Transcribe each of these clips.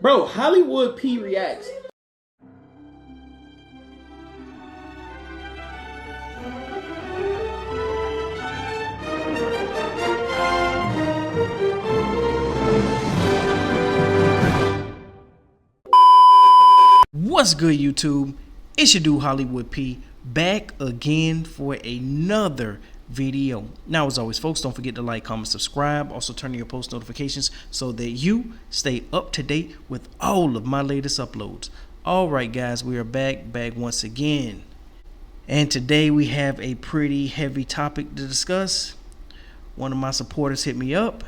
Bro, Hollywood P reacts. What's good, YouTube? It's your dude Hollywood P back again for another video. Now, as always, folks, don't forget to like, comment, subscribe. Also turn on your post notifications so that you stay up to date with all of my latest uploads. All right, guys, we are back once again. And today we have a pretty heavy topic to discuss. One of my supporters hit me up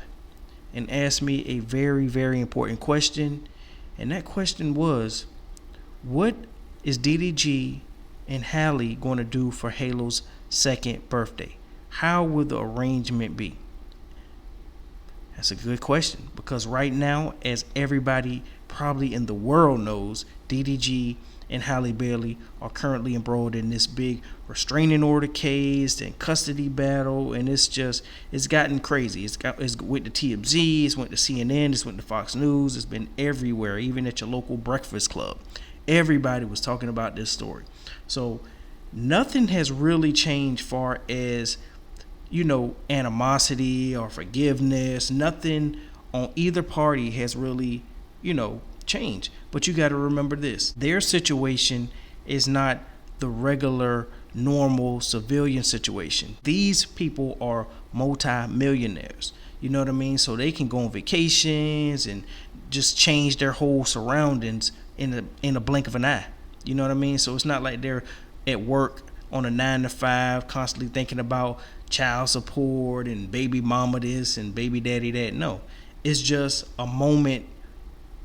and asked me a very important question. And that question was, what is DDG and Halle going to do for Halo's second birthday? How will the arrangement be? That's a good question, because right now, as everybody probably in the world knows, DDG and Holly Bailey are currently embroiled in this big restraining order case and custody battle, and it's gotten crazy. It's went to TMZ, it's went to CNN, it's went to Fox News, it's been everywhere, even at your local breakfast club. Everybody was talking about this story. So nothing has really changed far as, animosity or forgiveness. Nothing on either party has really, changed. But you got to remember this. Their situation is not the regular, normal civilian situation. These people are multi-millionaires. You know what I mean? So they can go on vacations and just change their whole surroundings in a blink of an eye. You know what I mean? So it's not like they're at work on a 9-to-5 constantly thinking about child support and baby mama this and baby daddy that. No, it's just a moment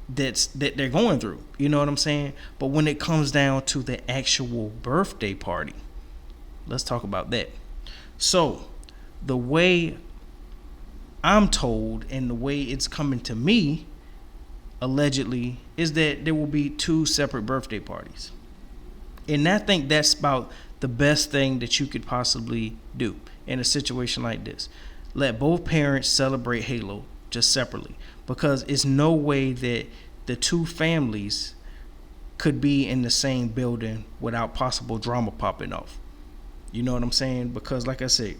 that they're going through. You know what I'm saying? But when it comes down to the actual birthday party, let's talk about that. So the way I'm told and the way it's coming to me, allegedly, is that there will be 2 separate birthday parties. And I think that's about the best thing that you could possibly do in a situation like this. Let both parents celebrate Halo just separately, because it's no way that the 2 families could be in the same building without possible drama popping off. You know what I'm saying? Because like I said,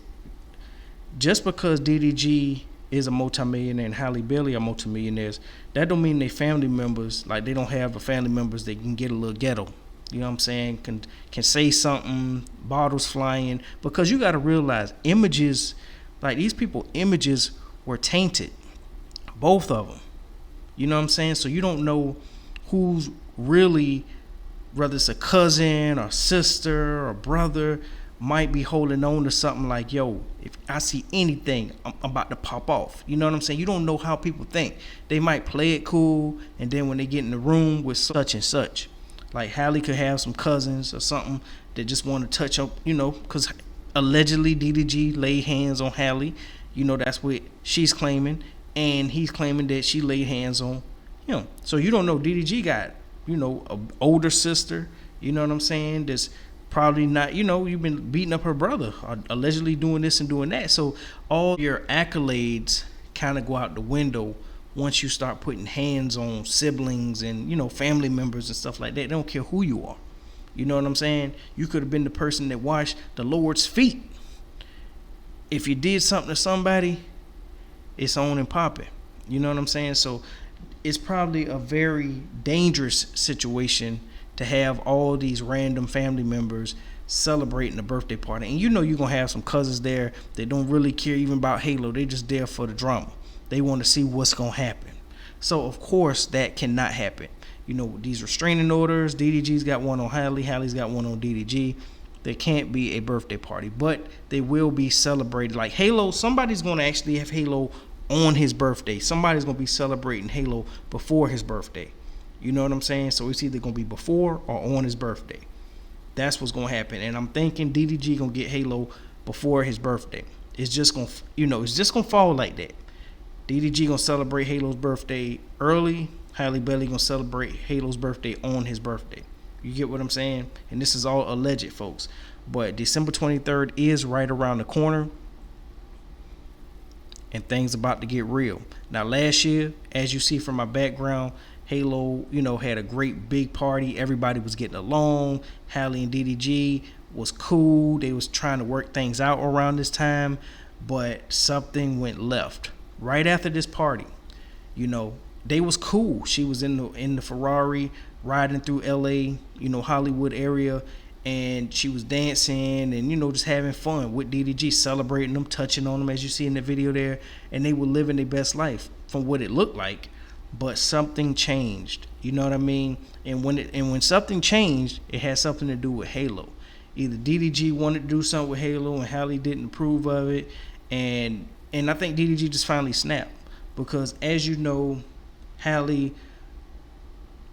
just because DDG is a multimillionaire and Halle Bailey are multimillionaires, that don't mean they family members, like they don't have a family members that can get a little ghetto. You know what I'm saying? Can say something, bottles flying, because you got to realize images, like these people images were tainted, both of them. You know what I'm saying? So you don't know who's really, whether it's a cousin or sister or brother, might be holding on to something like, yo, if I see anything, I'm about to pop off. You know what I'm saying? You don't know how people think. They might play it cool, and then when they get in the room with such and such, like Halle could have some cousins or something that just want to touch up, because allegedly DDG laid hands on Halle. That's what she's claiming, and he's claiming that she laid hands on him. So you don't know. DDG got, an older sister, you know what I'm saying, that's probably not, you've been beating up her brother, or allegedly doing this and doing that. So all your accolades kind of go out the window once you start putting hands on siblings and, family members and stuff like that. They don't care who you are. You know what I'm saying? You could have been the person that washed the Lord's feet. If you did something to somebody, it's on and popping. You know what I'm saying? So it's probably a very dangerous situation to have all these random family members celebrating a birthday party. And you're going to have some cousins there that don't really care even about Halo. They just there for the drama. They want to see what's going to happen. So, of course, that cannot happen. These restraining orders, DDG's got one on Halle, Halle's got one on DDG. There can't be a birthday party, but they will be celebrated. Like Halo, somebody's going to actually have Halo on his birthday. Somebody's going to be celebrating Halo before his birthday. You know what I'm saying? So it's either going to be before or on his birthday. That's what's going to happen. And I'm thinking DDG going to get Halo before his birthday. It's just going to, it's just going to fall like that. DDG going to celebrate Halo's birthday early. Halle Bailey going to celebrate Halo's birthday on his birthday. You get what I'm saying? And this is all alleged, folks. But December 23rd is right around the corner. And things about to get real. Now, last year, as you see from my background, Halo, had a great big party. Everybody was getting along. Halle and DDG was cool. They was trying to work things out around this time, but something went left. Right after this party, they was cool. She was in the Ferrari riding through LA, Hollywood area, and she was dancing and just having fun with DDG, celebrating them, touching on them, as you see in the video there, and they were living their best life from what it looked like. But something changed, you know what I mean? And when something changed, it had something to do with Halo. Either DDG wanted to do something with Halo and Halle didn't approve of it, and I think DDG just finally snapped, because as you know, Halle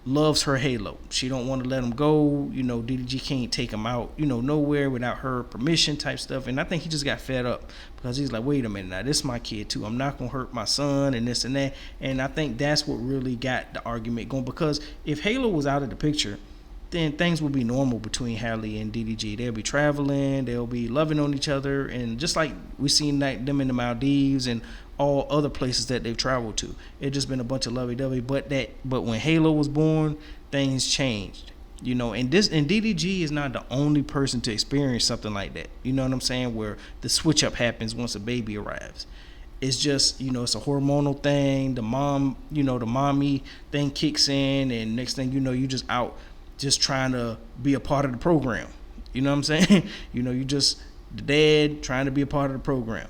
loves her Halo. She don't want to let him go. DDG can't take him out, nowhere without her permission type stuff. And I think he just got fed up, because he's like, wait a minute, now this is my kid too. I'm not going to hurt my son and this and that. And I think that's what really got the argument going, because if Halo was out of the picture, then things will be normal between Halle and DDG. They'll be traveling, they'll be loving on each other, and just like we seen them in the Maldives and all other places that they've traveled to. It just been a bunch of lovey-dovey. But when Halo was born, things changed. And DDG is not the only person to experience something like that. You know what I'm saying? Where the switch up happens once a baby arrives. It's just, it's a hormonal thing. The mommy thing kicks in, and next thing you know, you just out just trying to be a part of the program. You know what I'm saying? You just the dad trying to be a part of the program.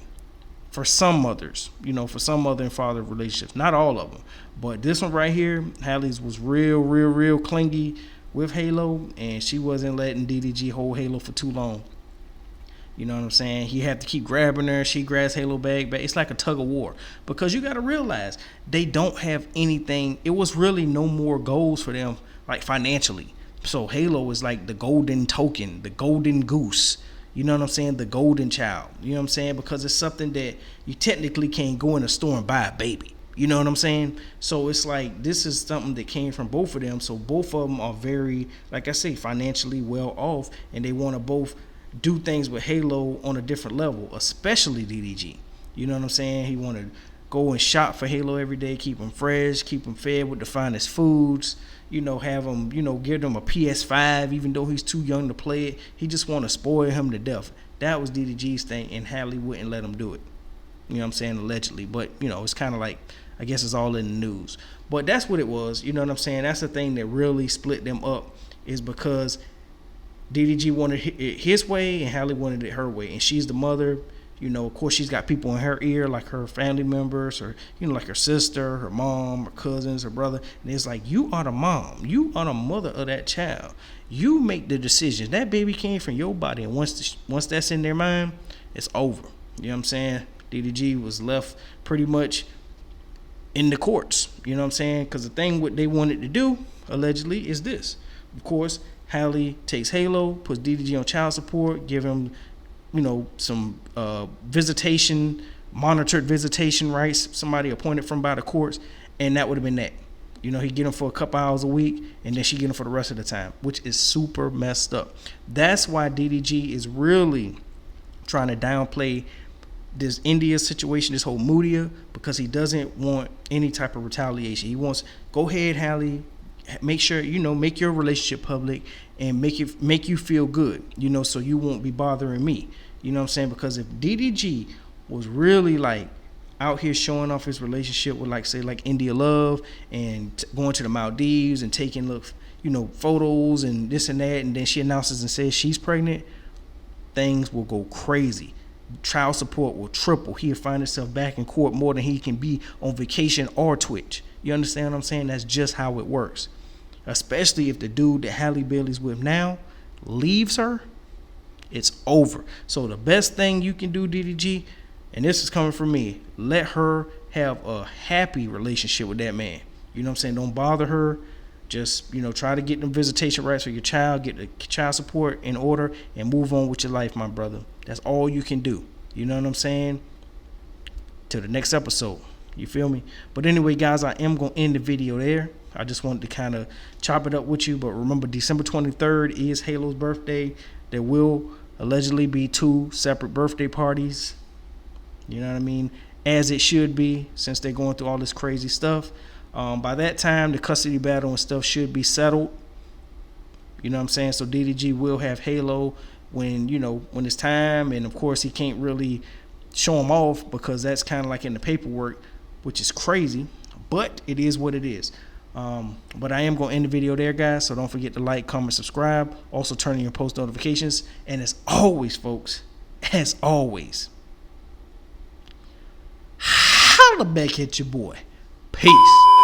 For some mothers, for some mother and father relationships, not all of them, but this one right here, Halle's was real clingy with Halo, and she wasn't letting DDG hold Halo for too long. You know what I'm saying? He had to keep grabbing her. She grabs Halo bag, but it's like a tug of war, because you got to realize they don't have anything. It was really no more goals for them, like financially. So Halo is like the golden token, the golden goose. You know what I'm saying? The golden child. You know what I'm saying? Because it's something that you technically can't go in a store and buy a baby. You know what I'm saying? So it's like, this is something that came from both of them. So both of them are very, like I say, financially well off, and they want to both do things with Halo on a different level, especially DDG. You know what I'm saying? He want to go and shop for Halo every day, keep him fresh, keep him fed with the finest foods, have him, give him a PS5, even though he's too young to play it. He just want to spoil him to death. That was DDG's thing, and Halle wouldn't let him do it. You know what I'm saying? Allegedly. But, it's kind of like, I guess it's all in the news. But that's what it was. You know what I'm saying? That's the thing that really split them up, is because DDG wanted it his way and Halle wanted it her way. And she's the mother. Of course, she's got people in her ear, like her family members, or, like her sister, her mom, her cousins, her brother. And it's like, you are the mom. You are the mother of that child. You make the decisions. That baby came from your body. And once that's in their mind, it's over. You know what I'm saying? DDG was left pretty much in the courts. You know what I'm saying? Because the thing what they wanted to do, allegedly, is this. Of course, Halle takes Halo, puts DDG on child support, give him some monitored visitation rights, somebody appointed from by the courts, and that would have been that. He get him for a couple hours a week, and then she get him for the rest of the time, which is super messed up. That's why DDG is really trying to downplay this India situation, this whole Moodia, because he doesn't want any type of retaliation. He wants, go ahead, Halle, make sure, make your relationship public and make you feel good, so you won't be bothering me. You know what I'm saying? Because if DDG was really like out here showing off his relationship with, like, say, like India Love, and going to the Maldives and taking photos and this and that, and then she announces and says she's pregnant, things will go crazy. Child support will triple. He'll find himself back in court more than he can be on vacation or Twitch. You understand what I'm saying? That's just how it works. Especially if the dude that Halle Bailey's with now leaves her, it's over. So the best thing you can do, DDG, and this is coming from me, let her have a happy relationship with that man. You know what I'm saying? Don't bother her. Just, try to get them visitation rights for your child, get the child support in order, and move on with your life, my brother. That's all you can do. You know what I'm saying? Till the next episode. You feel me? But anyway, guys, I am going to end the video there. I just wanted to kind of chop it up with you. But remember, December 23rd is Halo's birthday. There will allegedly be 2 separate birthday parties. You know what I mean? As it should be, since they're going through all this crazy stuff. By that time, the custody battle and stuff should be settled. You know what I'm saying? So DDG will have Halo when it's time, and of course he can't really show him off because that's kind of like in the paperwork, which is crazy, but it is what it is. But I am going to end the video there, guys, so don't forget to like, comment, subscribe. Also turn on your post notifications, and as always, folks, as always, holla back at your boy. Peace.